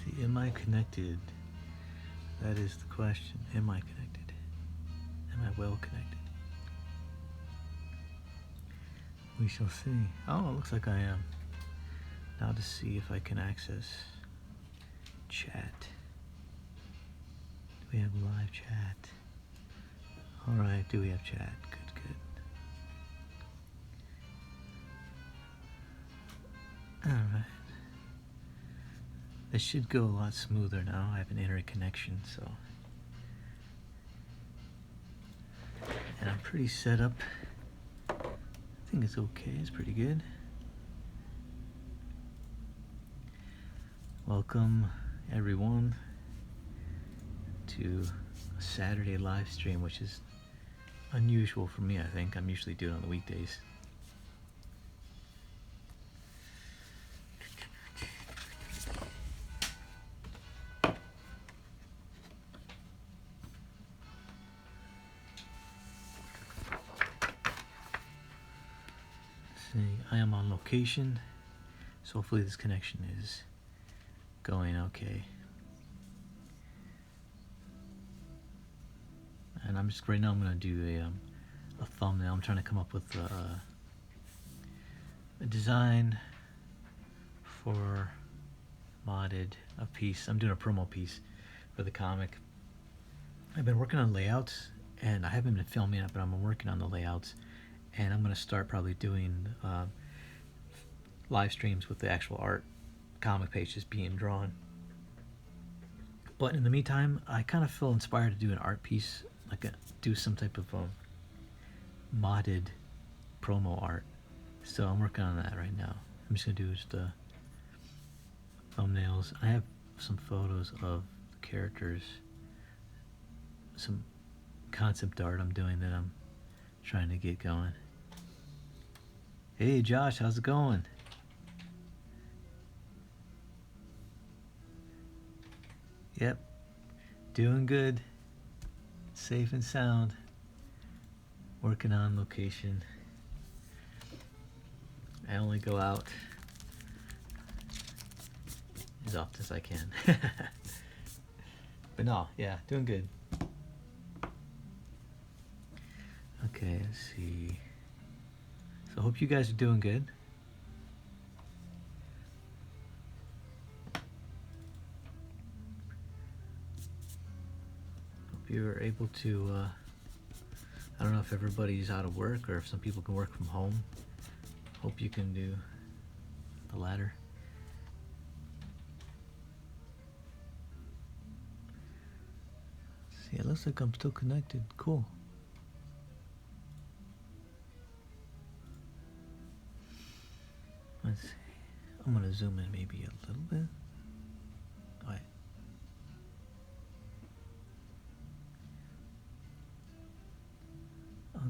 see, am I connected? That is the question. Am I connected? Am I well connected? We shall see. Oh, it looks like I am. Now to see if I can access chat. Do we have live chat? Alright, do we have chat? Good, good. Alright. This should go a lot smoother now. I have an internet connection, so. And I'm pretty set up. I think it's okay, it's pretty good. Welcome everyone to a Saturday live stream, which is unusual for me, I think. I'm usually doing it on the weekdays. See, I am on location, so hopefully this connection is going okay. And I'm just right now. I'm gonna do a thumbnail. I'm trying to come up with a design for modded a piece. I'm doing a promo piece for the comic. I've been working on layouts, and I haven't been filming it, but I'm working on the layouts, and I'm gonna start probably doing live streams with the actual art comic pages being drawn. But in the meantime, I kind of feel inspired to do an art piece, do some type of modded promo art. So I'm working on that right now. I'm just gonna do just thumbnails. I have some photos of the characters, some concept art I'm doing that I'm trying to get going. Hey Josh, how's it going? Yep, doing good, safe and sound, working on location. I only go out as often as I can. But no, yeah, doing good. Okay, let's see. So I hope you guys are doing good. You're able to, I don't know if everybody's out of work or if some people can work from home. Hope you can do the latter. See, it looks like I'm still connected. Cool. Let's see. I'm gonna zoom in maybe a little bit. All right.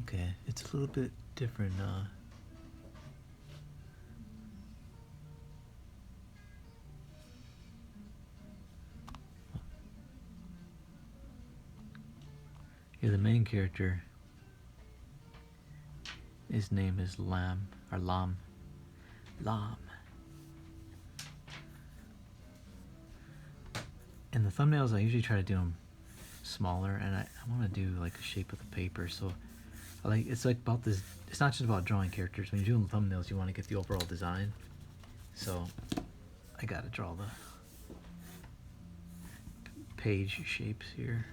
Okay, it's a little bit different. Yeah, the main character, his name is Lam, or Lam. And the thumbnails, I usually try to do them smaller, and I want to do like the shape of the paper, so it's like about this. It's not just about drawing characters. When you're doing thumbnails, you want to get the overall design. So I gotta draw the page shapes here.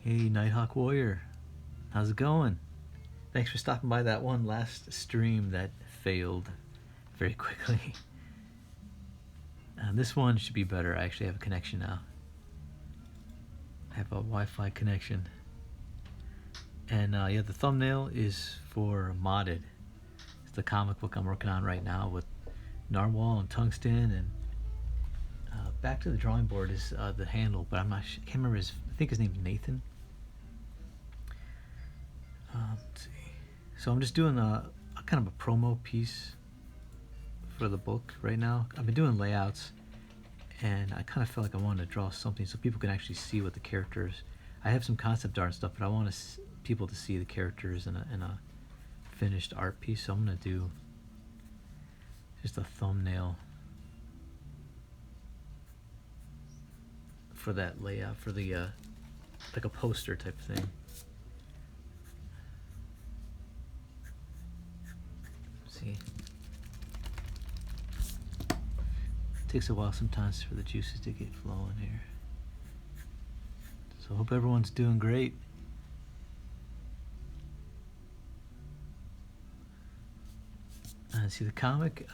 Hey Nighthawk Warrior, how's it going? Thanks for stopping by that one last stream that failed very quickly. This one should be better. I actually have a connection now. I have a Wi-Fi connection. And yeah, the thumbnail is for Modded. It's the comic book I'm working on right now with Narwhal and Tungsten. And back to the drawing board is the handle, but I can't remember I think his name's Nathan. Let's see. So I'm just doing a kind of a promo piece for the book right now. I've been doing layouts, and I kind of felt like I wanted to draw something so people can actually see what the characters. I have some concept art and stuff, but I want people to see the characters in a finished art piece. So I'm gonna do just a thumbnail for that layout, for the like a poster type of thing. See, it takes a while sometimes for the juices to get flowing here. So hope everyone's doing great. See, the comic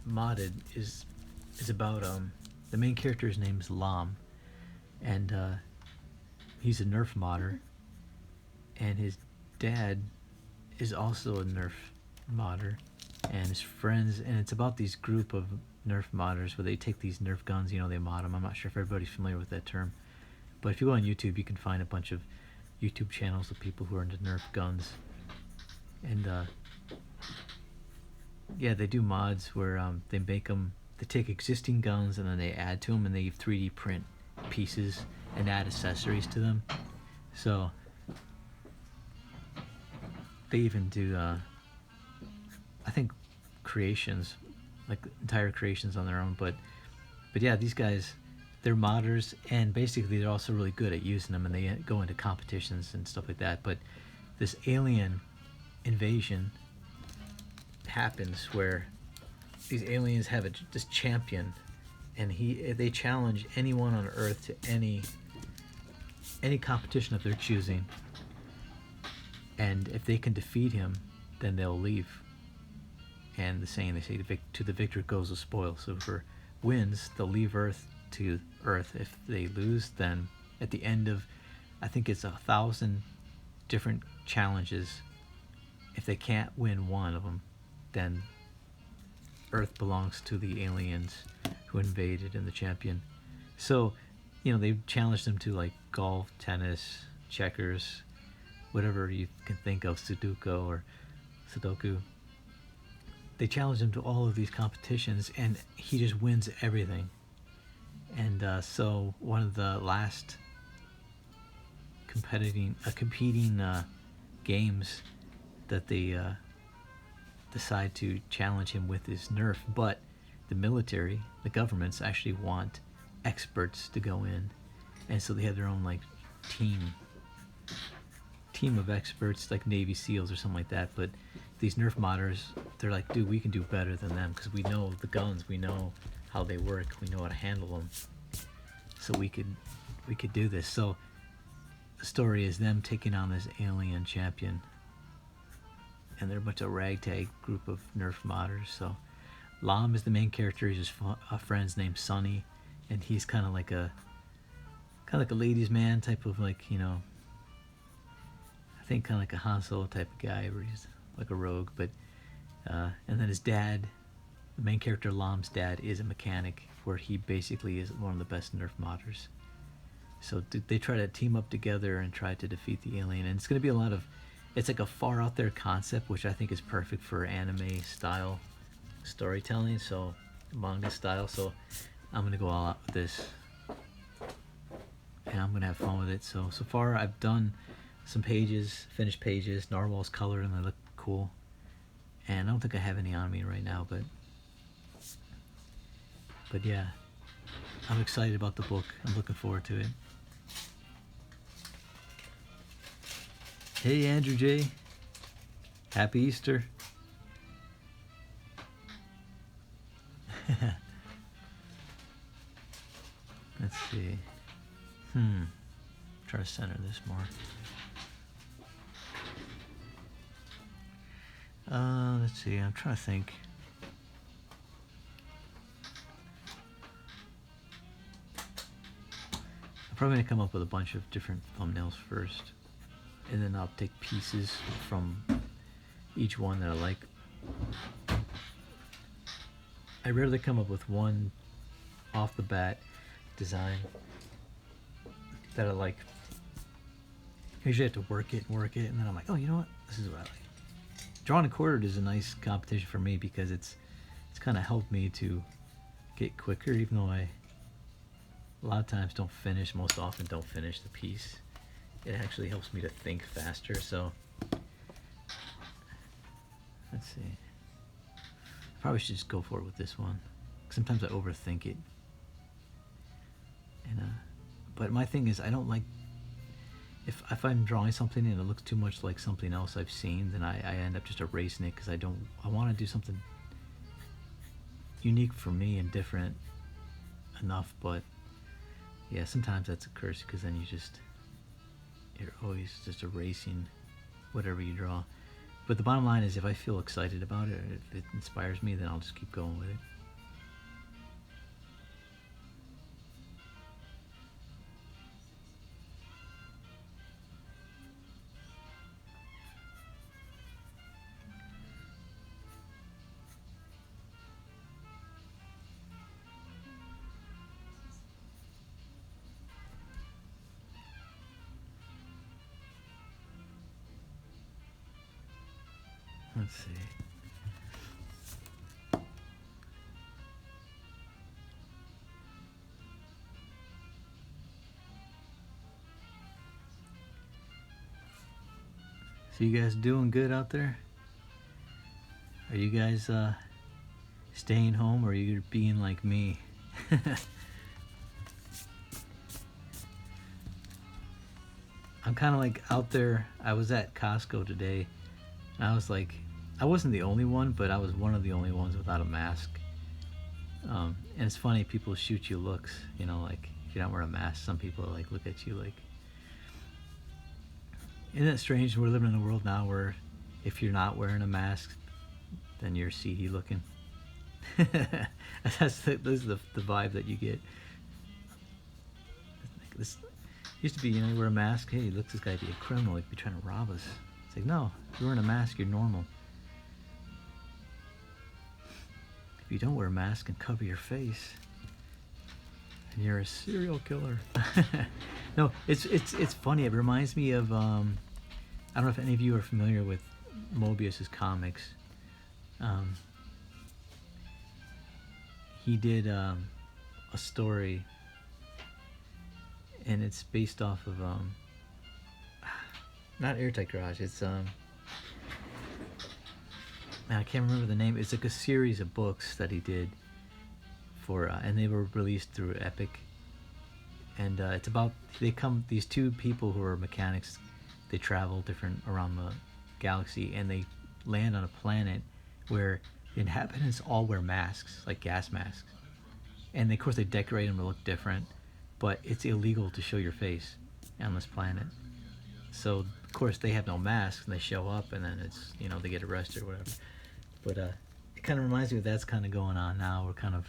modded is about the main character's name is Lam, and he's a Nerf modder, and his dad is also a Nerf modder, and his friends, and it's about these group of Nerf modders where they take these Nerf guns, you know, they mod them. I'm not sure if everybody's familiar with that term, but if you go on YouTube, you can find a bunch of YouTube channels of people who are into Nerf guns, and yeah, they do mods where they make them, they take existing guns and then they add to them, and they 3D print pieces and add accessories to them. So they even do I think creations, like entire creations on their own. But yeah, these guys, they're modders, and basically they're also really good at using them, and they go into competitions and stuff like that. But this alien invasion happens where these aliens have this champion, and they challenge anyone on Earth to any competition of their choosing, and if they can defeat him, then they'll leave. And the saying, they say, to the victor goes the spoil. So for wins, they'll leave Earth to Earth. If they lose, then at the end of, I think it's 1,000 different challenges, if they can't win one of them, then Earth belongs to the aliens who invaded and the champion. So, you know, they challenged them to like golf, tennis, checkers, whatever you can think of, Sudoku. They challenged him to all of these competitions, and he just wins everything. And so one of the last competing games that they decide to challenge him with is Nerf, but the military, the governments actually want experts to go in, and so they have their own like team of experts, like Navy SEALs or something like that. But these Nerf modders, they're like, dude, we can do better than them because we know the guns, we know how they work, we know how to handle them, so we could do this. So the story is them taking on this alien champion, and they're a bunch of ragtag group of Nerf modders. So Lam is the main character. He's just a friend's named Sunny, and he's kind of like a ladies' man type of, like, you know, I think kind of like a Han Solo type of guy, where he's like a rogue. But and then his dad, the main character Lam's dad, is a mechanic, where he basically is one of the best Nerf modders. So they try to team up together and try to defeat the alien, and it's going to be a lot of, it's like a far out there concept, which I think is perfect for anime style storytelling, so manga style. So I'm gonna go all out with this, and I'm gonna have fun with it. So far I've done some pages, finished pages. Narwhal's colored and they look cool, and I don't think I have any on me right now, but yeah, I'm excited about the book. I'm looking forward to it. Hey Andrew J, happy Easter. Let's see. Try to center this more. Let's see. I'm trying to think. I'm probably gonna come up with a bunch of different thumbnails first, and then I'll take pieces from each one that I like. I rarely come up with one off the bat design that I like. Usually I have to work it, and then I'm like, oh, you know what? This is what I like. Drawn and quartered is a nice competition for me because it's kind of helped me to get quicker, even though I a lot of times don't finish, most often don't finish the piece. it actually helps me to think faster. So let's see. I probably should just go for it with this one. Sometimes I overthink it. And but my thing is, I don't like if I'm drawing something and it looks too much like something else I've seen, then I end up just erasing it because I want to do something unique for me and different enough. But yeah, sometimes that's a curse because then you're always just erasing whatever you draw. But the bottom line is, if I feel excited about it, if it inspires me, then I'll just keep going with it. Let's see. So you guys doing good out there? Are you guys staying home, or are you being like me? I'm kind of like out there. I was at Costco today, and I was like, I wasn't the only one, but I was one of the only ones without a mask. And it's funny, people shoot you looks, you know, like if you're not wearing a mask, some people like look at you like. Isn't it strange? We're living in a world now where if you're not wearing a mask, then you're seedy looking. This is the vibe that you get. This used to be, you know, you wear a mask. Hey, look, this guy be a criminal. He'd be trying to rob us. It's like, no, if you're wearing a mask, you're normal. If you don't wear a mask and cover your face, then you're a serial killer. No, it's funny. It reminds me of I don't know if any of you are familiar with Mobius's comics. He did a story, and it's based off of not Airtight Garage. It's man, I can't remember the name. It's like a series of books that he did for, and they were released through Epic. And it's about these two people who are mechanics. They travel different around the galaxy, and they land on a planet where the inhabitants all wear masks, like gas masks. And of course they decorate them to look different, but it's illegal to show your face on this planet. So of course they have no masks, and they show up, and then it's, you know, they get arrested or whatever. But it kind of reminds me of that's kind of going on now. We're kind of,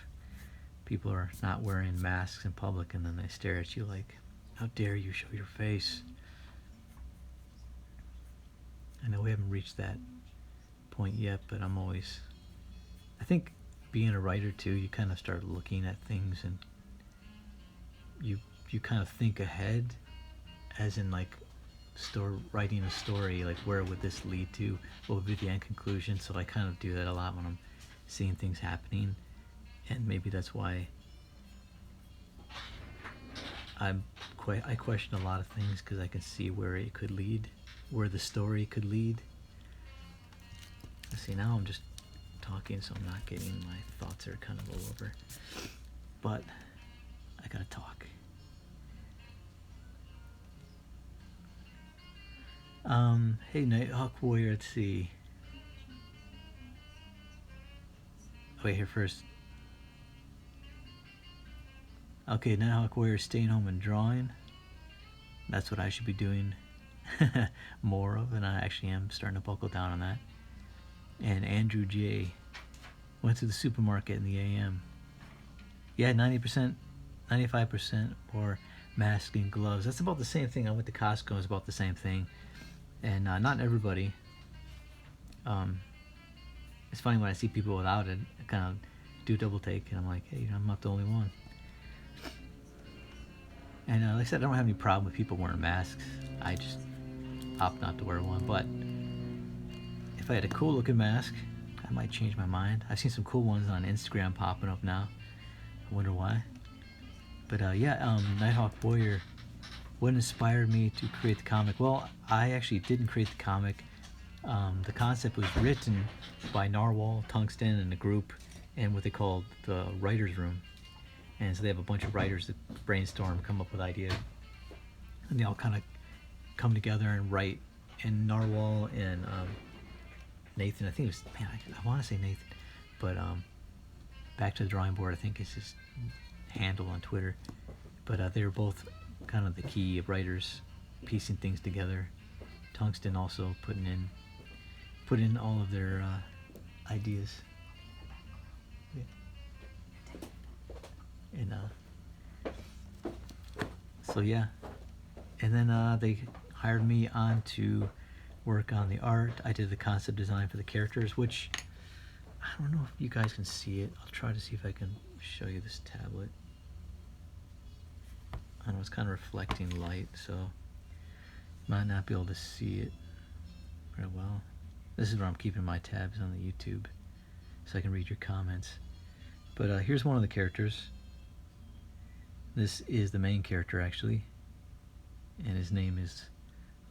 people are not wearing masks in public, and then they stare at you like, how dare you show your face? I know we haven't reached that point yet, but I think being a writer too, you kind of start looking at things, and you kind of think ahead, as in like writing a story, like where would this lead to, what would be the end conclusion. So I kind of do that a lot when I'm seeing things happening, and maybe that's why I question a lot of things, because I can see where it could lead, where the story could lead. See, now I'm just talking, so I'm not getting, my thoughts are kind of all over, but I gotta talk. Hey, Nighthawk Warrior, let's see. Wait, here first. Okay, Nighthawk Warrior, staying home and drawing. That's what I should be doing more of, and I actually am starting to buckle down on that. And Andrew J. went to the supermarket in the AM. Yeah, 90%, 95% or mask and gloves. That's about the same thing. I went to Costco, it's about the same thing. And not everybody. It's funny when I see people without it, I kind of do a double take, and I'm like, hey, I'm not the only one. And like I said, I don't have any problem with people wearing masks. I just opt not to wear one. But if I had a cool looking mask, I might change my mind. I've seen some cool ones on Instagram popping up now. I wonder why. But yeah, Nighthawk Warrior, what inspired me to create the comic? Well, I actually didn't create the comic. The concept was written by Narwhal, Tungsten, and a group in what they call the writer's room. And so they have a bunch of writers that brainstorm, come up with ideas, and they all kind of come together and write. And Narwhal and Nathan, I think it was, man, I want to say Nathan, but Back to the Drawing Board, I think is his handle on Twitter. But they were both kind of the key writers, piecing things together. Tungsten also put in all of their ideas. And so yeah, and then they hired me on to work on the art. I did the concept design for the characters, which I don't know if you guys can see it. I'll try to see if I can show you this tablet. I know it's kind of reflecting light, so you might not be able to see it very well. This is where I'm keeping my tabs on the YouTube, so I can read your comments. But here's one of the characters. This is the main character, actually, and his name is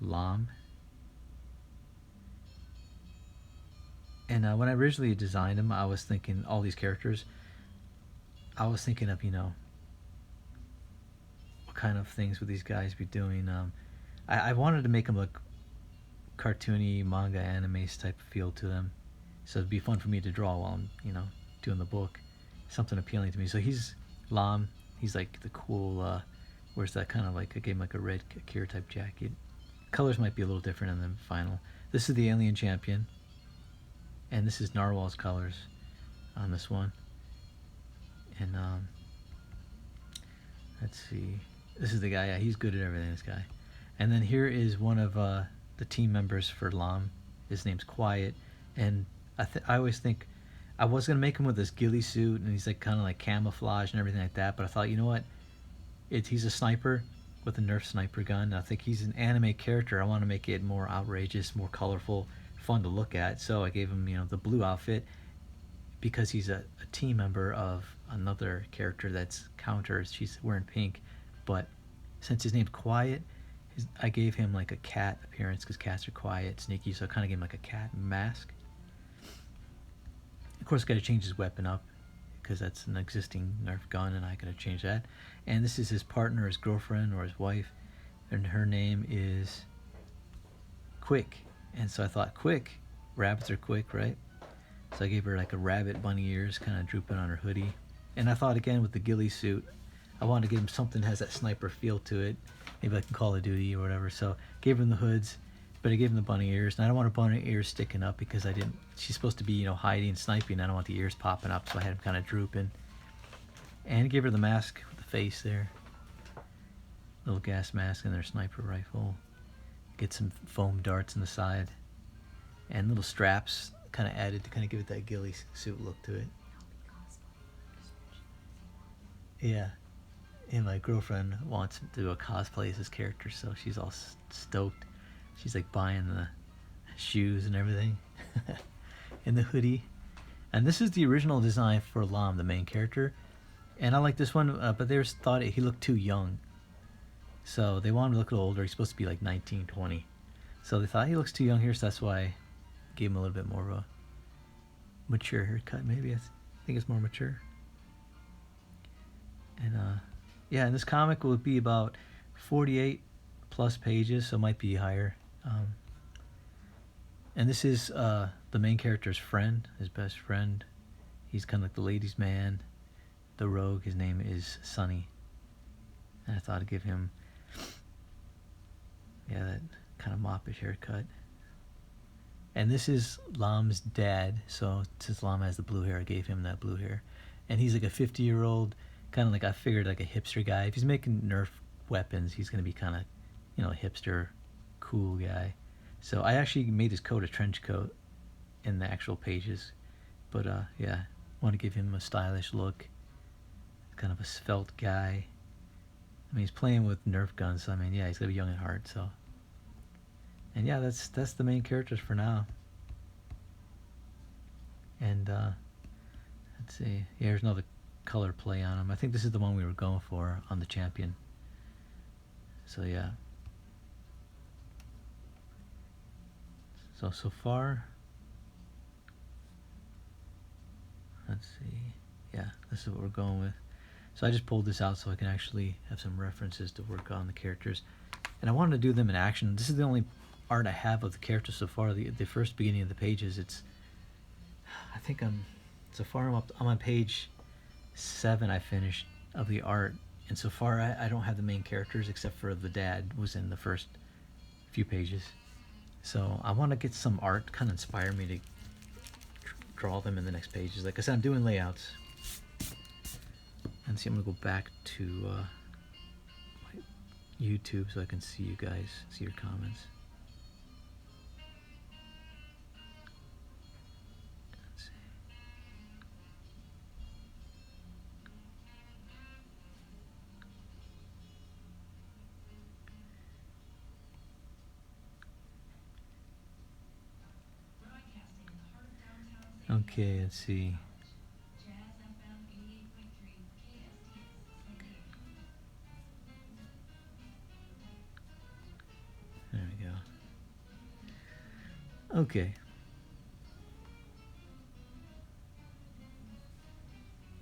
Lam. And when I originally designed him, I was thinking all these characters. I was thinking of, what kind of things would these guys be doing. I wanted to make them look cartoony, manga, anime type of feel to them, so it'd be fun for me to draw while I'm, doing the book. Something appealing to me. So he's Lam. He's like the cool, wears that kind of like, I gave him like a red Akira type jacket. Colors might be a little different in the final. This is the Alien Champion, and this is Narwhal's colors on this one. And let's see, this is the guy. Yeah, he's good at everything, this guy. And then here is one of the team members for Lam. His name's Quiet, and I always think I was gonna make him with this ghillie suit, and he's like kind of like camouflage and everything like that. But I thought, you know what? He's a sniper with a Nerf sniper gun. I think he's an anime character. I want to make it more outrageous, more colorful, fun to look at. So I gave him, the blue outfit because he's a team member of another character that's counter. She's wearing pink, but since his name's Quiet, I gave him like a cat appearance because cats are quiet, sneaky. So I kind of gave him like a cat mask. Of course, got to change his weapon up because that's an existing Nerf gun, and I got to change that. And this is his partner, his girlfriend, or his wife, and her name is Quick. And so I thought, Quick, rabbits are quick, right? So I gave her like a rabbit bunny ears, kind of drooping on her hoodie. And I thought again with the ghillie suit, I wanted to give him something that has that sniper feel to it, maybe like in Call of Duty or whatever. So gave him the hoods, but I gave him the bunny ears, and I don't want her bunny ears sticking up because she's supposed to be, hiding, sniping. I don't want the ears popping up, so I had him kind of drooping. And give her the mask with the face there. Little gas mask and their sniper rifle. Get some foam darts in the side. And little straps kind of added to kind of give it that ghillie suit look to it. Yeah. And my girlfriend wants to do a cosplay as this character, so she's all stoked. She's like buying the shoes and everything. And the hoodie. And this is the original design for Lam, the main character. And I like this one, but they thought he looked too young. So they wanted him to look a little older. He's supposed to be like 19, 20. So they thought he looks too young here, so that's why I gave him a little bit more of a mature haircut, maybe. I think it's more mature. And yeah, and this comic will be about 48 plus pages, so it might be higher. And this is the main character's friend, his best friend. He's kind of like the ladies' man, the rogue. His name is Sunny. And I thought I'd give him, that kind of moppish haircut. And this is Lam's dad. So since Lam has the blue hair, I gave him that blue hair. And he's like a 50-year-old, kind of like, I figured like a hipster guy. If he's making Nerf weapons, he's going to be kind of, a hipster, cool guy. So I actually made his coat a trench coat in the actual pages. But yeah, want to give him a stylish look. Kind of a svelte guy. I mean, he's playing with Nerf guns, so I mean, yeah, he's gonna be young at heart. So, and yeah, that's the main characters for now. And let's see, yeah, here's another color play on him. I think this is the one we were going for on the champion. So yeah. So far, let's see. Yeah, this is what we're going with. So I just pulled this out so I can actually have some references to work on the characters. And I wanted to do them in action. This is the only art I have of the characters so far. The first beginning of the pages, I think so far I'm on page 7 I finished of the art. And so far I don't have the main characters except for the dad was in the first few pages. So I want to get some art kind of inspire me to draw them in the next pages. Like I said, I'm doing layouts. And see, I'm gonna go back to my YouTube so I can see you guys, see your comments. Let's see. Okay, let's see. There we go. Okay.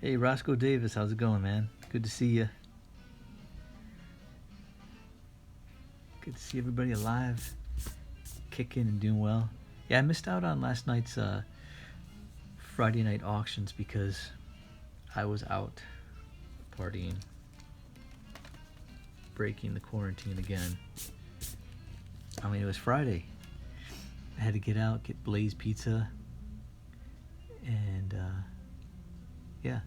Hey, Roscoe Davis, how's it going, man? Good to see you. Good to see everybody alive, kicking and doing well. Yeah, I missed out on last night's Friday night auctions because I was out partying, breaking the quarantine again. I mean, it was Friday. I had to get out, get Blaze Pizza, and yeah,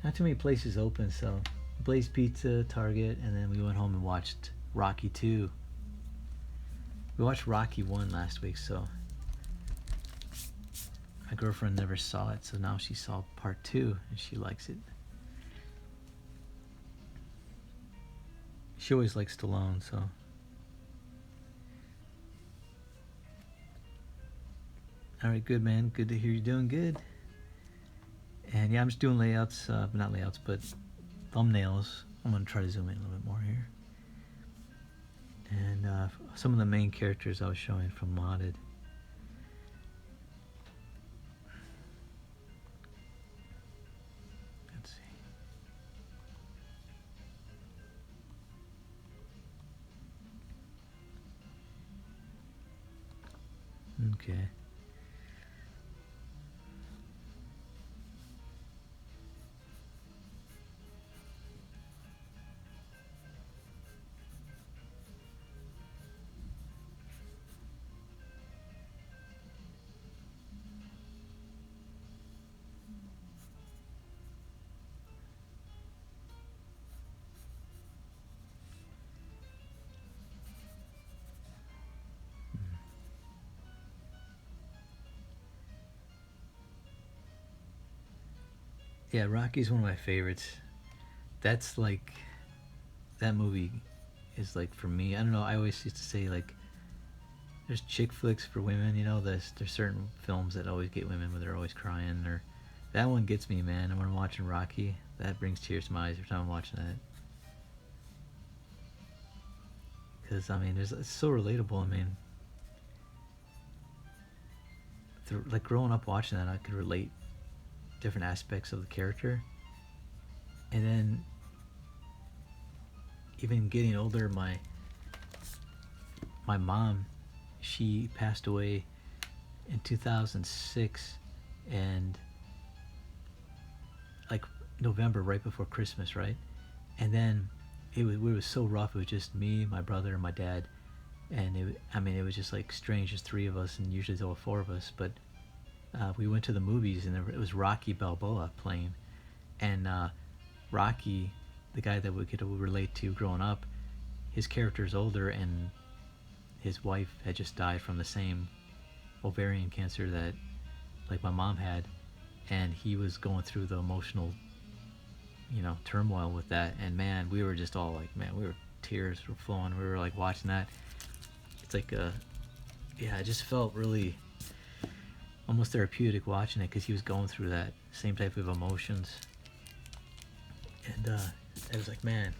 not too many places open, so Blaze Pizza, Target, and then we went home and watched Rocky 2. We watched Rocky 1 last week, so my girlfriend never saw it, so now she saw part 2 and she likes it. She always likes Stallone, so. Alright, good, man. Good to hear you're doing good. And yeah, I'm just doing layouts, not layouts, but thumbnails. I'm going to try to zoom in a little bit more here. And some of the main characters I was showing from Modded. Let's see. Okay. Yeah, Rocky's one of my favorites. That's like, that movie is like, for me, I don't know, I always used to say like, there's chick flicks for women, you know, there's certain films that always get women where they're always crying, or that one gets me, man. And when I'm watching Rocky, that brings tears to my eyes every time I'm watching that. Because, I mean, it's so relatable. I mean, like growing up watching that, I could relate different aspects of the character. And then even getting older, my mom, she passed away in 2006, and like November, right before Christmas, right? And then it was so rough. It was just me, my brother, and my dad, and it was just like strange. There's 3 of us, and usually there were 4 of us. But we went to the movies, and it was Rocky Balboa playing, and Rocky, the guy that we could relate to growing up, his character is older, and his wife had just died from the same ovarian cancer that like my mom had, and he was going through the emotional, you know, turmoil with that. And man, we were just all like, man, tears were flowing. We were like watching that. It's like yeah, it just felt really almost therapeutic watching it, because he was going through that same type of emotions. And it was like, man,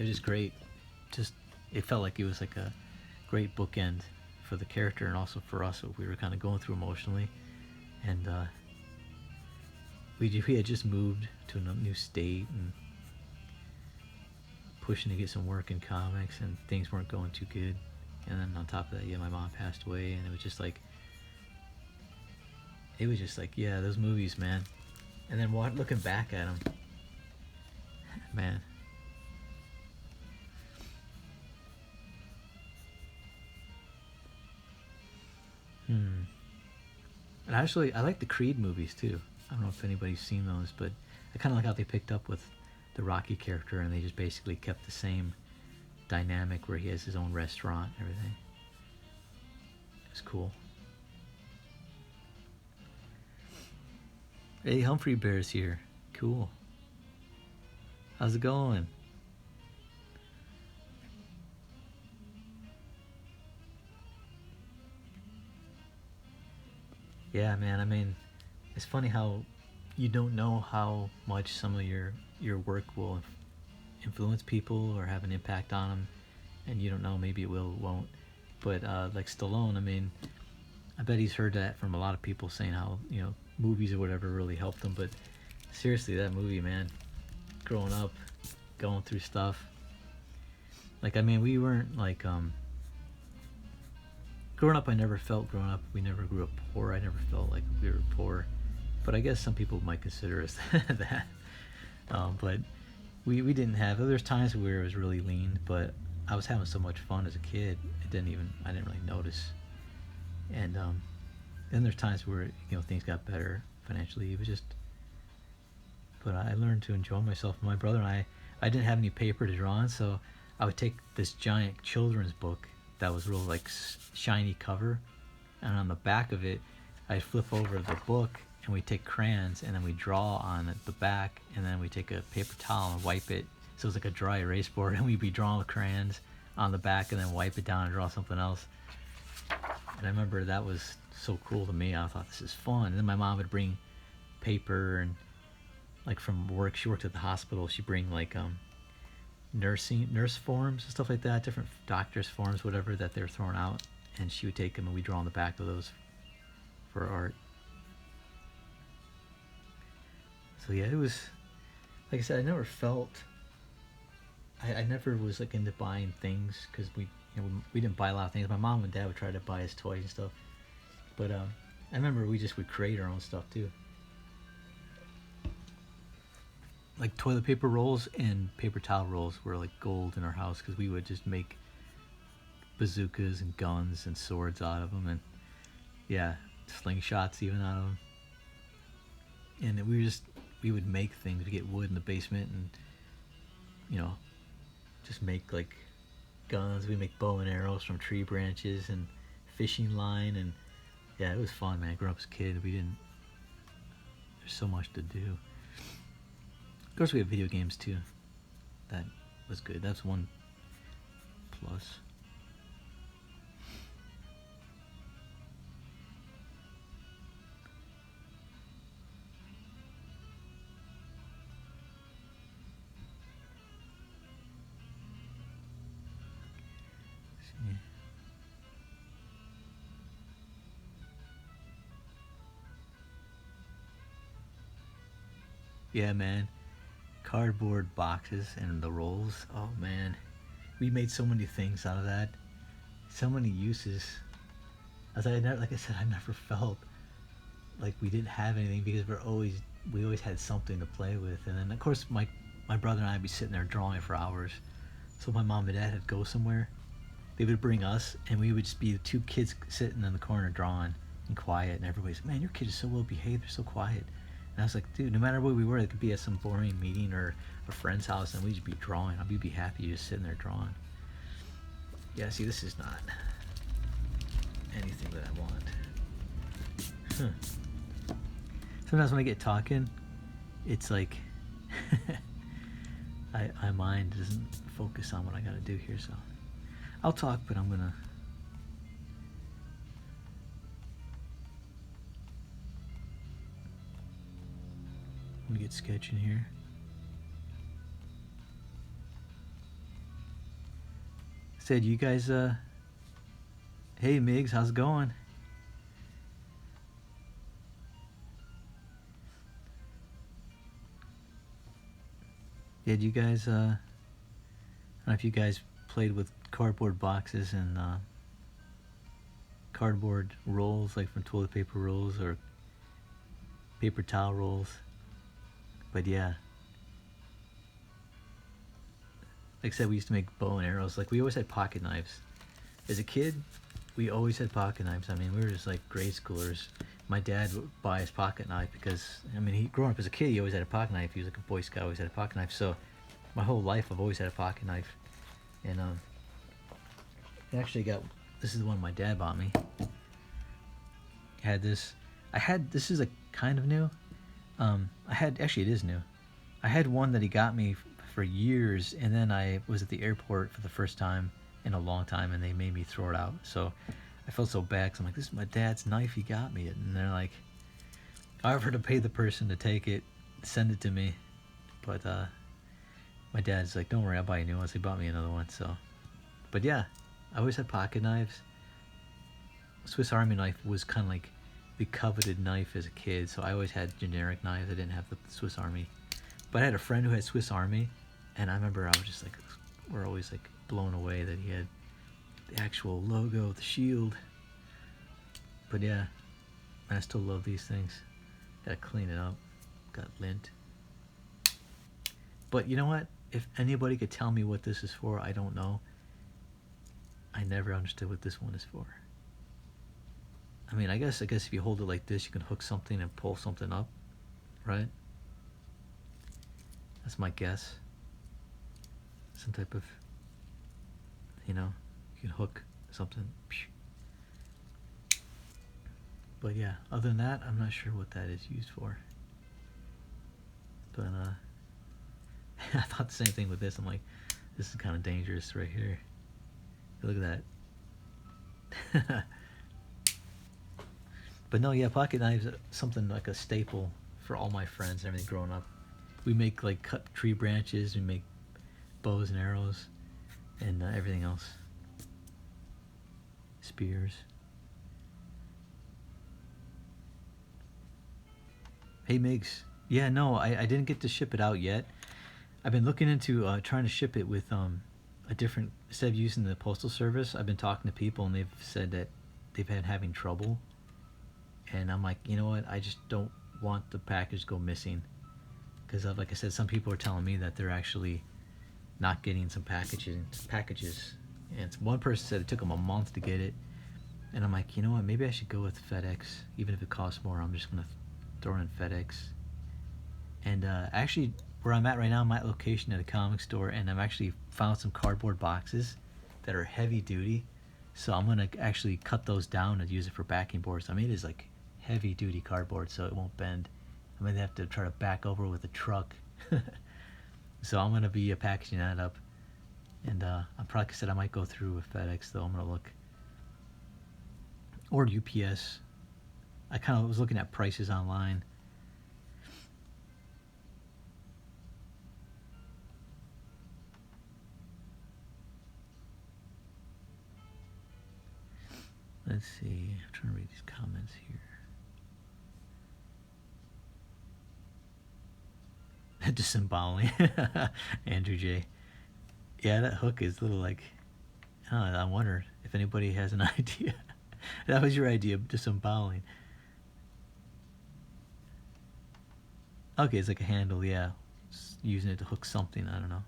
was just great. Just it felt like it was like a great bookend for the character and also for us what we were kind of going through emotionally. And we had just moved to a new state and pushing to get some work in comics, and things weren't going too good. And then on top of that, yeah, my mom passed away, and it was just like, yeah, those movies, man. And then looking back at them, man. And actually, I like the Creed movies too. I don't know if anybody's seen those, but I kind of like how they picked up with the Rocky character, and they just basically kept the same dynamic where he has his own restaurant and everything. It's cool. Hey, Humphrey Bear's here. Cool. How's it going? Yeah, man. I mean, it's funny how you don't know how much some of your work will influence people or have an impact on them, and you don't know, maybe it will, won't. But like Stallone, I mean, I bet he's heard that from a lot of people saying how, you know, movies or whatever really helped him. But seriously, that movie, man, growing up, going through stuff. Like, I mean, we weren't like growing up. We never grew up poor. I never felt like we were poor, but I guess some people might consider us that. But we didn't have. There's times where it was really lean, but I was having so much fun as a kid. I didn't really notice. And then there's times where, you know, things got better financially. It was just, but I learned to enjoy myself. My brother and I didn't have any paper to draw on, so I would take this giant children's book that was real like shiny cover, and on the back of it, I'd flip over the book and we take crayons and then we draw on the back, and then we take a paper towel and wipe it. So it was like a dry erase board, and we'd be drawing with crayons on the back and then wipe it down and draw something else. And I remember that was so cool to me. I thought, this is fun. And then my mom would bring paper, and like from work, she worked at the hospital. She'd bring like nurse forms and stuff like that, different doctors forms, whatever that they're throwing out, and she would take them and we draw on the back of those for art. So yeah, it was, like I said, I never felt, I never was like into buying things, because we didn't buy a lot of things. My mom and dad would try to buy us toys and stuff, but I remember we would create our own stuff too. Like toilet paper rolls and paper towel rolls were like gold in our house, because we would just make bazookas and guns and swords out of them, and yeah, slingshots even out of them. And we would make things. We get wood in the basement, and you know, just make like guns. We make bow and arrows from tree branches and fishing line, and yeah, it was fun, man. Growing up as a kid, there's so much to do. Of course, we have video games too. That was good. That's one plus. Yeah, man. Cardboard boxes and the rolls. Oh man, we made so many things out of that. So many uses. Like I said, I never felt like we didn't have anything, because we always had something to play with. And then of course my brother and I'd be sitting there drawing for hours. So my mom and dad had to go somewhere. They would bring us, and we would just be the two kids sitting in the corner drawing and quiet. And everybody's, man, your kid is so well behaved. They're so quiet. And I was like, dude, no matter where we were, it could be at some boring meeting or a friend's house, and we'd just be drawing. We'd be happy just sitting there drawing. Yeah, see, this is not anything that I want. Sometimes when I get talking, it's like my mind doesn't focus on what I gotta do here, so I'll talk, but I'm gonna get sketching here. Said you guys hey Migs, how's it going? Yeah, do you guys I don't know if you guys played with cardboard boxes and cardboard rolls, like from toilet paper rolls or paper towel rolls. But yeah, like I said, we used to make bow and arrows. Like we always had pocket knives. As a kid, we always had pocket knives. I mean, we were just like grade schoolers. My dad would buy his pocket knife because, I mean, he growing up as a kid, he always had a pocket knife. He was like a Boy Scout, always had a pocket knife. So my whole life, I've always had a pocket knife. And I actually got, this is the one my dad bought me. Had this. This is a kind of new. Actually, it is new. I had one that he got me for years, and then I was at the airport for the first time in a long time, and they made me throw it out. So I felt so bad, because I'm like, this is my dad's knife, he got me it. And they're like, I offered to pay the person to take it, send it to me. But my dad's like, don't worry, I'll buy you a new one. So he bought me another one. So, but yeah, I always had pocket knives. Swiss Army knife was kind of like the coveted knife as a kid, so I always had generic knives. I didn't have the Swiss Army. But I had a friend who had Swiss Army, and I remember I was just like, we're always like blown away that he had the actual logo, the shield. But yeah, I still love these things. Gotta clean it up. Got lint. But you know what? If anybody could tell me what this is for, I don't know. I never understood what this one is for. I mean, I guess if you hold it like this, you can hook something and pull something up, right? That's my guess. Some type of, you know, you can hook something. But yeah, other than that, I'm not sure what that is used for. But I thought the same thing with this. I'm like, this is kind of dangerous right here. Look at that. But no, yeah, pocket knives are something like a staple for all my friends and everything growing up. We make like cut tree branches, we make bows and arrows, and everything else. Spears. Hey Migs. Yeah, no, I didn't get to ship it out yet. I've been looking into trying to ship it with a different, instead of using the postal service. I've been talking to people and they've said that they've had having trouble. And I'm like, you know what? I just don't want the package to go missing. Because like I said, some people are telling me that they're actually not getting some packages. And one person said it took them a month to get it. And I'm like, you know what? Maybe I should go with FedEx. Even if it costs more, I'm just going to throw in FedEx. And actually, where I'm at right now, I'm at location at a comic store. And I've actually found some cardboard boxes that are heavy duty. So I'm going to actually cut those down and use it for backing boards. I mean, it is like heavy duty cardboard, so it won't bend. I mean, they have to try to back over with a truck. So I'm going to be packaging that up. And I'm probably, like I said, I might go through with FedEx, though. I'm going to look. Or UPS. I kind of was looking at prices online. Let's see. I'm trying to read these comments here. Disemboweling. Andrew J. Yeah, that hook is a little like, I wonder if anybody has an idea. That was your idea, disemboweling. Okay, it's like a handle, yeah. Just using it to hook something, I don't know.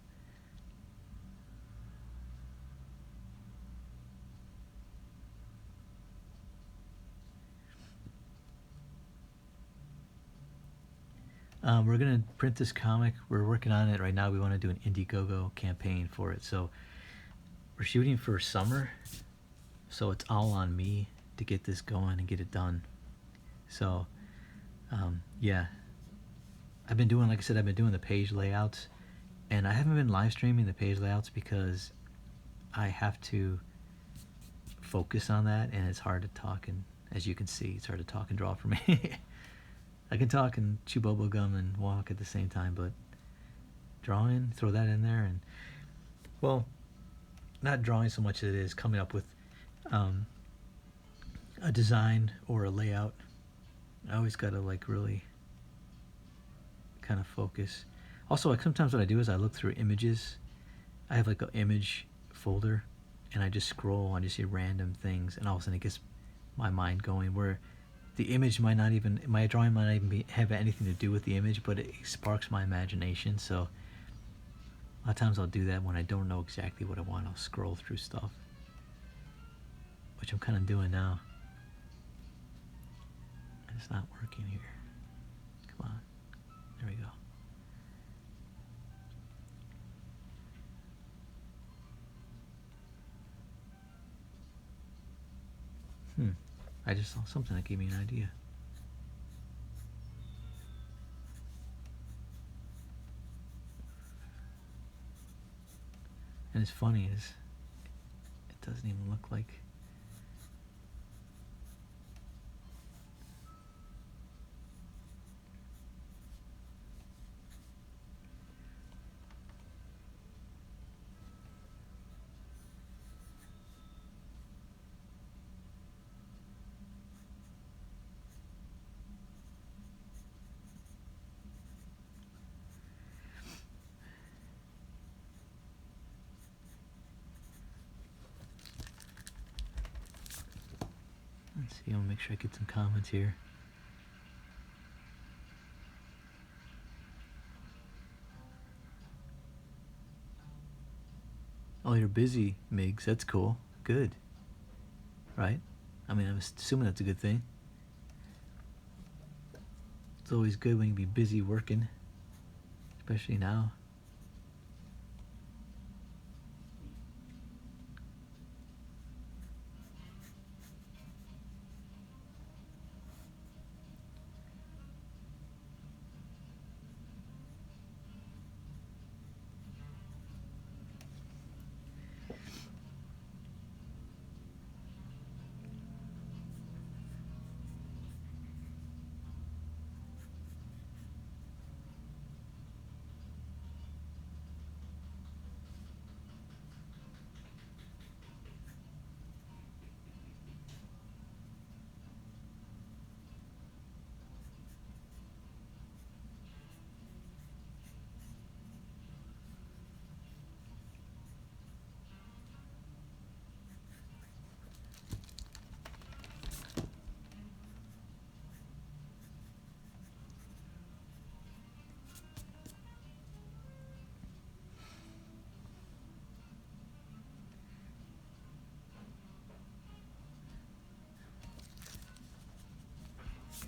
We're going to print this comic. We're working on it right now. We want to do an Indiegogo campaign for it. So we're shooting for summer. So it's all on me to get this going and get it done. So, yeah. I've been doing, like I said, I've been doing the page layouts. And I haven't been live streaming the page layouts because I have to focus on that. And it's hard to talk. And as you can see, it's hard to talk and draw for me. I can talk and chew bubble gum and walk at the same time, but drawing, throw that in there. And well, not drawing so much as it is coming up with um, a design or a layout. I always gotta like really kind of focus. Also, like sometimes what I do is I look through images. I have like an image folder, and I just scroll and just see random things, and all of a sudden it gets my mind going. Where the image might not even, my drawing might not even have anything to do with the image, but it sparks my imagination. So a lot of times I'll do that when I don't know exactly what I want. I'll scroll through stuff, which I'm kind of doing now. It's not working here. Come on. There we go. I just saw something that gave me an idea. And it's funny is it doesn't even look like. Let's see, I'll make sure I get some comments here. Oh, you're busy, Migs. That's cool. Good. Right? I mean, I'm assuming that's a good thing. It's always good when you be busy working, especially now.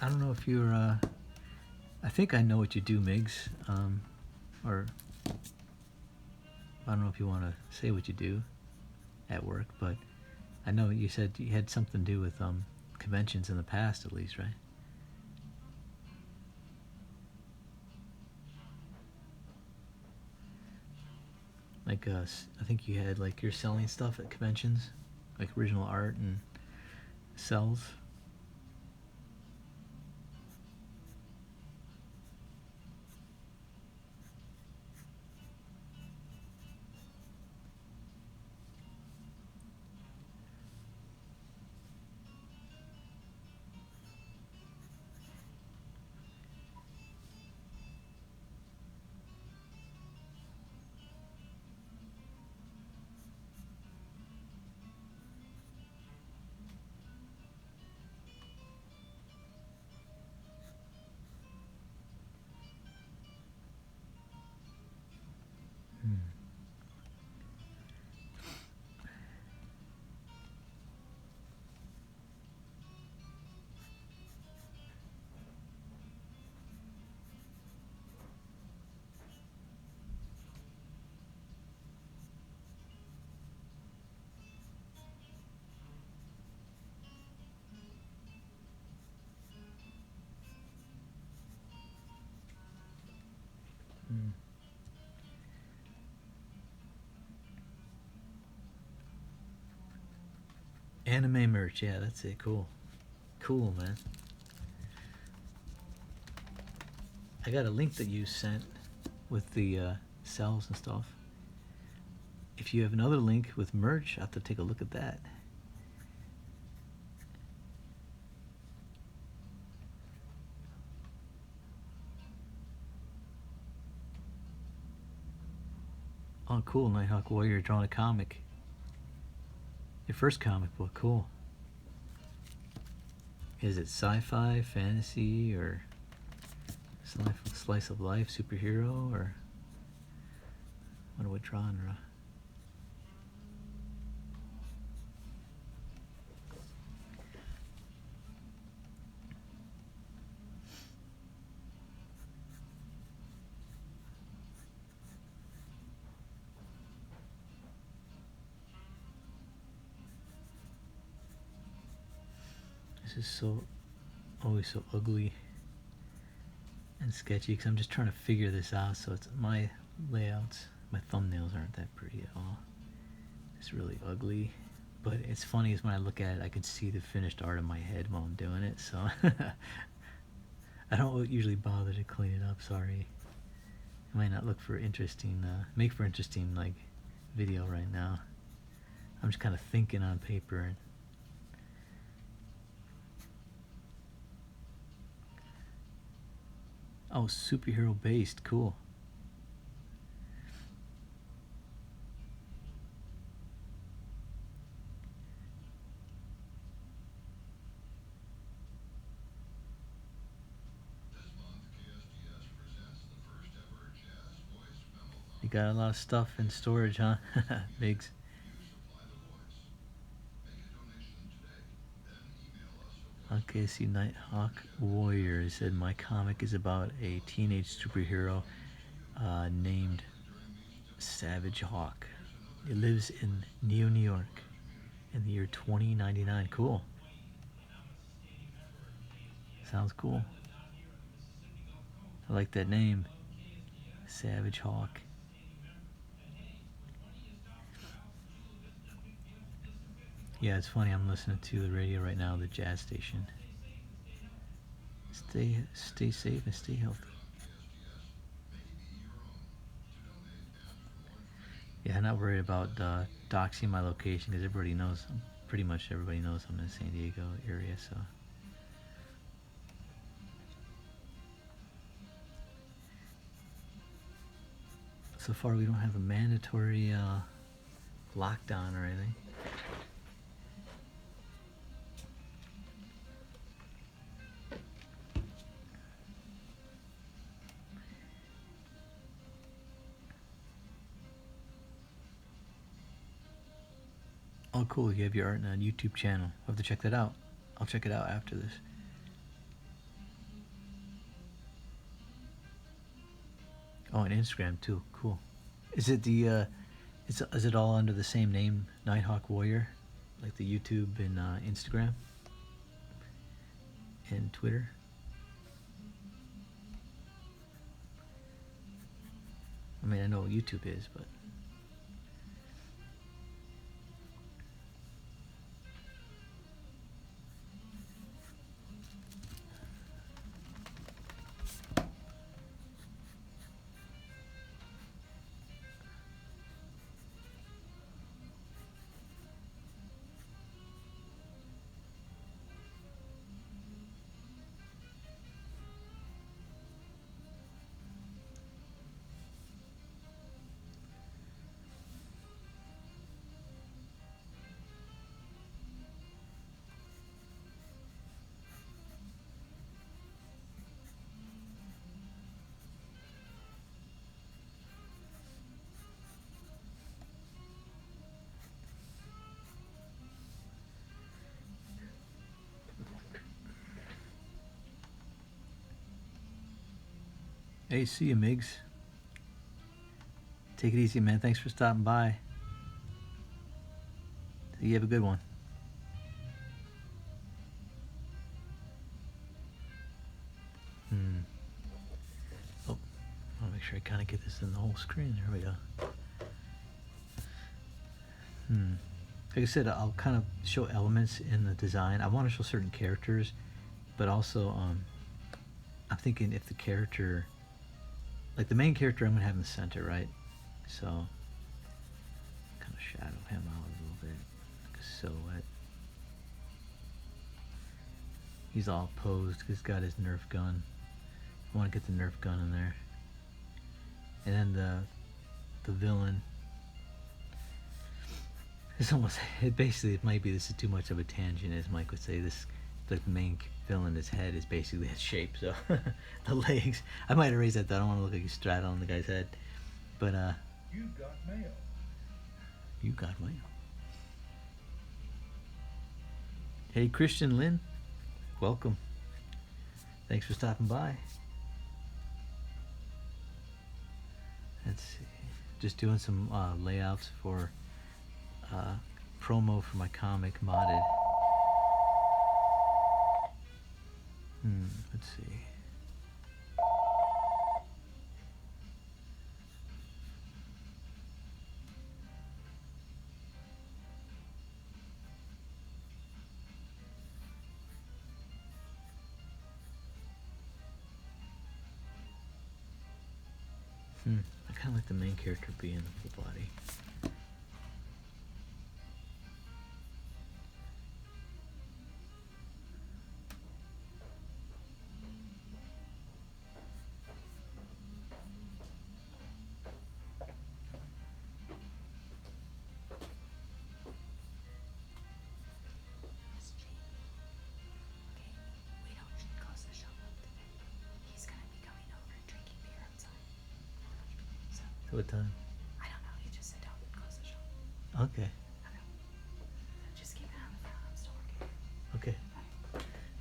I don't know if you're, I think I know what you do, Migs. Or I don't know if you want to say what you do at work, but I know you said you had something to do with conventions in the past, at least, right? Like, I think you had like you're selling stuff at conventions, like original art and sells. Anime merch, yeah, that's it. Cool. Cool, man. I got a link that you sent with the cells and stuff. if you have another link with merch, I have to take a look at that. Oh, cool. Nighthawk Warrior drawing a comic. Your first comic book. Cool. Is it sci-fi, fantasy, or slice of life, superhero, or what genre? This is always so ugly and sketchy because I'm just trying to figure this out. So it's my layouts, my thumbnails aren't that pretty at all. It's really ugly, but it's funny is when I look at it, I can see the finished art in my head while I'm doing it. So I don't usually bother to clean it up. Sorry, it might not look for interesting, make for interesting like video right now. I'm just kind of thinking on paper. And oh, superhero based, cool. You got a lot of stuff in storage, huh? Biggs. Okay, I see Nighthawk Warrior. He said my comic is about a teenage superhero named Savage Hawk. It lives in New York in the year 2099. Cool. Sounds cool. I like that name, Savage Hawk. Yeah, it's funny. I'm listening to the radio right now, the jazz station. Stay safe and stay healthy. Yeah, I'm not worried about doxing my location because everybody knows. Pretty much everybody knows I'm in the San Diego area. So far, we don't have a mandatory lockdown or anything. Oh, cool. You have your art on a YouTube channel. I'll have to check that out. I'll check it out after this. Oh, and Instagram too. Cool. Is it is it all under the same name, Nighthawk Warrior, like the YouTube and Instagram and Twitter? I mean, I know what YouTube is, but hey, see you, Migs. Take it easy, man. Thanks for stopping by. You have a good one. Oh, I'll make sure I kind of get this in the whole screen. There we go. Like I said, I'll kind of show elements in the design. I want to show certain characters, but also I'm thinking if the character, like the main character, I'm gonna have in the center, right? So shadow him out a little bit, like a silhouette. He's all posed. He's got his Nerf gun. I want to get the Nerf gun in there. And then the villain. It's almost, it might be, this is too much of a tangent, as Mike would say. This, the main villain, his head is basically that shape, so the legs. I might erase that though. I don't want to look like a straddle on the guy's head. But You've got mail. You got mail. Hey Christian Lynn, welcome. Thanks for stopping by. Let's see. Just doing some layouts for promo for my comic modded. Let's see. I kind of like the main character being the full body. What time? I don't know. He just said don't close the shop. Okay. Okay. Just keep it on the phone. I'm still working. Okay.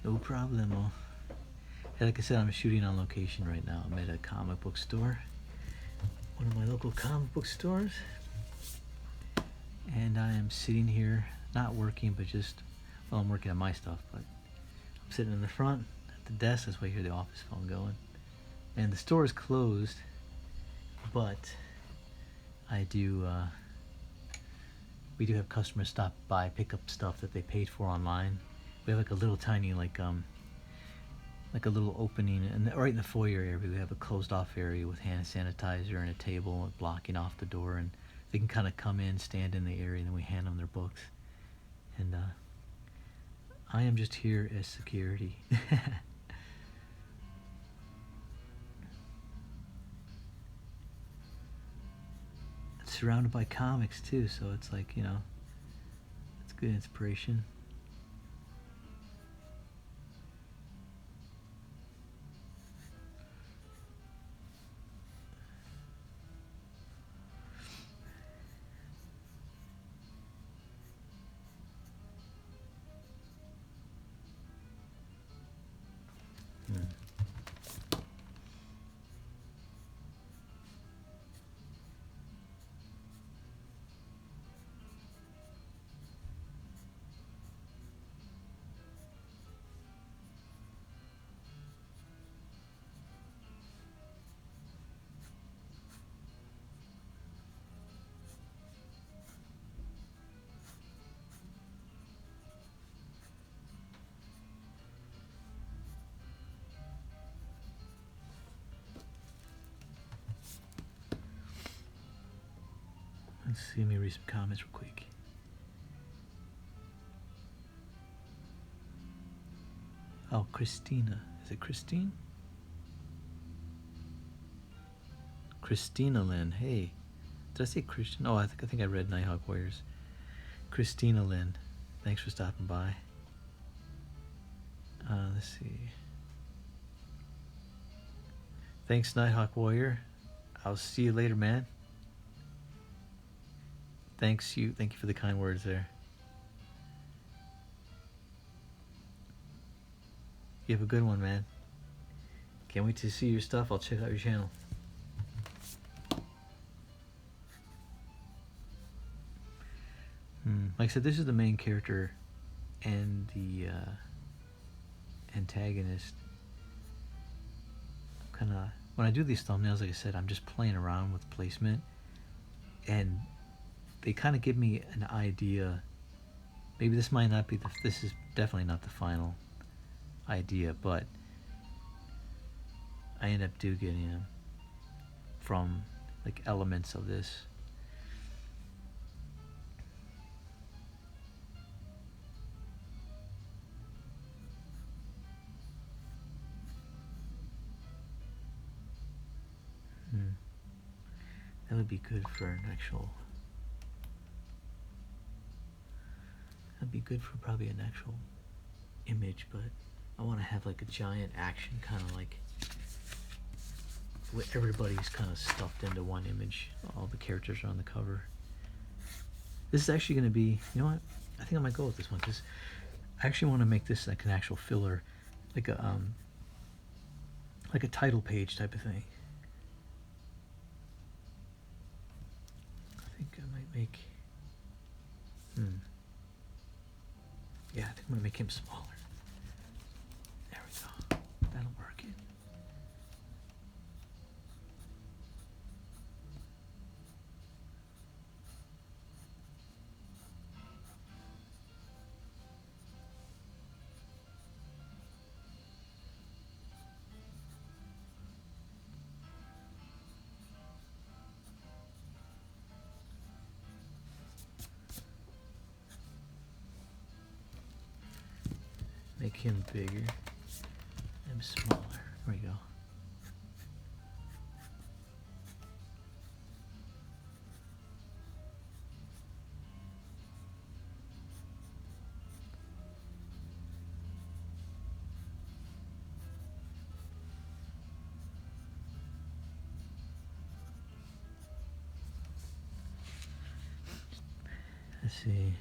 No problemo. Yeah, like I said, I'm shooting on location right now. I'm at a comic book store. One of my local comic book stores. And I am sitting here, not working, but just, well, I'm working on my stuff, but I'm sitting in the front at the desk. That's why you hear the office phone going. And the store is closed, but we do have customers stop by, pick up stuff that they paid for online. We have like a little tiny, like a little opening, and right in the foyer area we have a closed off area with hand sanitizer and a table blocking off the door, and they can kind of come in, stand in the area, and then we hand them their books. And I am just here as security. Surrounded by comics too, so it's like, you know, it's good inspiration. Let's see, let me read some comments real quick. Oh, Christina. Is it Christine? Christina Lynn. Hey. Did I say Christian? Oh, I think I read Nighthawk Warriors. Christina Lynn. Thanks for stopping by. Let's see. Thanks, Nighthawk Warrior. I'll see you later, man. Thank you for the kind words there. You have a good one, man. Can't wait to see your stuff. I'll check out your channel. Like I said, this is the main character and the antagonist. When I do these thumbnails, like I said, I'm just playing around with placement, and they kind of give me an idea. Maybe this might not be this is definitely not the final idea, but I end up getting them from like elements of this. That would be good for an actual. That'd be good for probably an actual image, but I want to have like a giant action kind of like where everybody's kind of stuffed into one image. All the characters are on the cover. This is actually going to be, you know what? I think I might go with this one because I actually want to make this like an actual filler, like a title page type of thing. I think I might make. Yeah, I think I'm gonna make him smaller. There we go. That'll work it. Make him bigger. Him smaller. There we go. Let's see.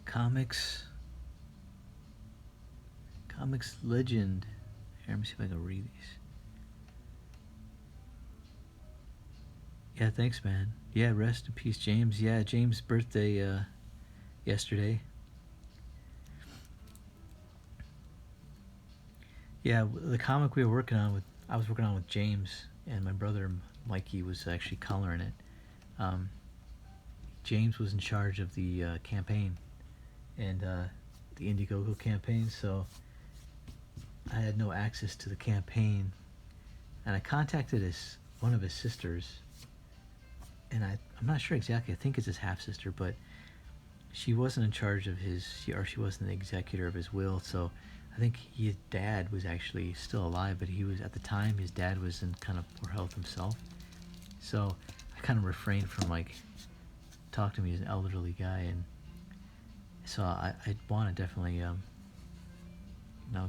Comics legend. Here, let me see if I can read these. Yeah, thanks, man. Yeah, rest in peace, James. Yeah, James' birthday yesterday. Yeah, the comic we were working on with, I was working on with James, and my brother Mikey was actually coloring it. James was in charge of the campaign and the Indiegogo campaign, so I had no access to the campaign, and I contacted one of his sisters, and I'm not sure exactly. I think it's his half sister, but she wasn't in charge of she wasn't the executor of his will. So I think his dad was actually still alive, but he was, at the time, his dad was in kind of poor health himself. So I kind of refrained from like talking to him. He's an elderly guy, and so I want to definitely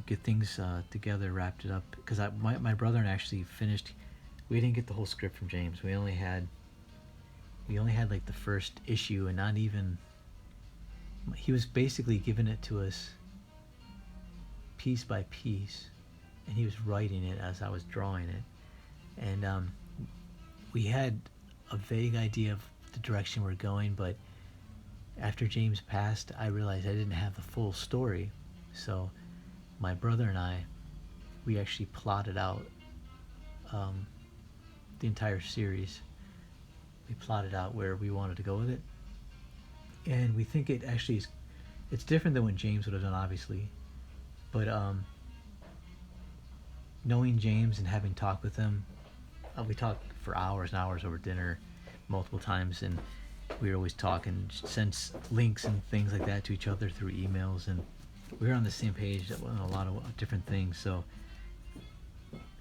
get things together, wrapped it up, because my brother actually finished. We didn't get the whole script from James. We only had like the first issue, and not even. He was basically giving it to us piece by piece, and he was writing it as I was drawing it, and we had a vague idea of the direction we're going, but after James passed, I realized I didn't have the full story. So my brother and I, we actually plotted out the entire series. We plotted out where we wanted to go with it, and we think it actually is. It's different than what James would have done, obviously, but knowing James and having talked with him, we talked for hours and hours over dinner multiple times, and we were always talking, send links and things like that to each other through emails, and we were on the same page on a lot of different things. So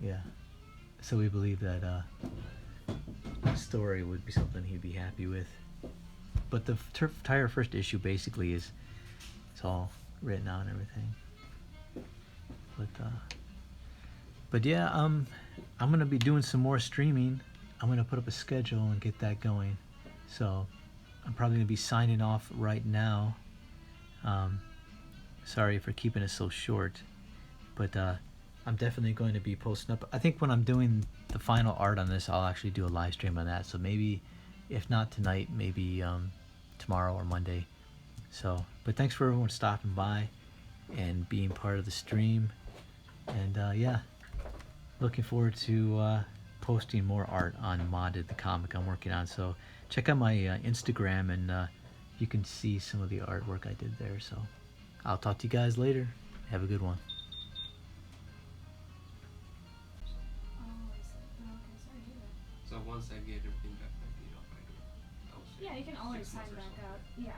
yeah, so we believe that the story would be something he'd be happy with. But the entire first issue basically it's all written out and everything. But yeah, I'm gonna be doing some more streaming. I'm gonna put up a schedule and get that going. So I'm probably gonna be signing off right now. Sorry for keeping it so short, but I'm definitely going to be posting up. I think when I'm doing the final art on this, I'll actually do a live stream on that. So maybe, if not tonight, maybe tomorrow or Monday. So, but thanks for everyone stopping by and being part of the stream. And yeah, looking forward to posting more art on Modded, the comic I'm working on. So check out my Instagram, and you can see some of the artwork I did there. So I'll talk to you guys later. Have a good one. So once I get everything back, I will Yeah, you can always sign back out. Yeah.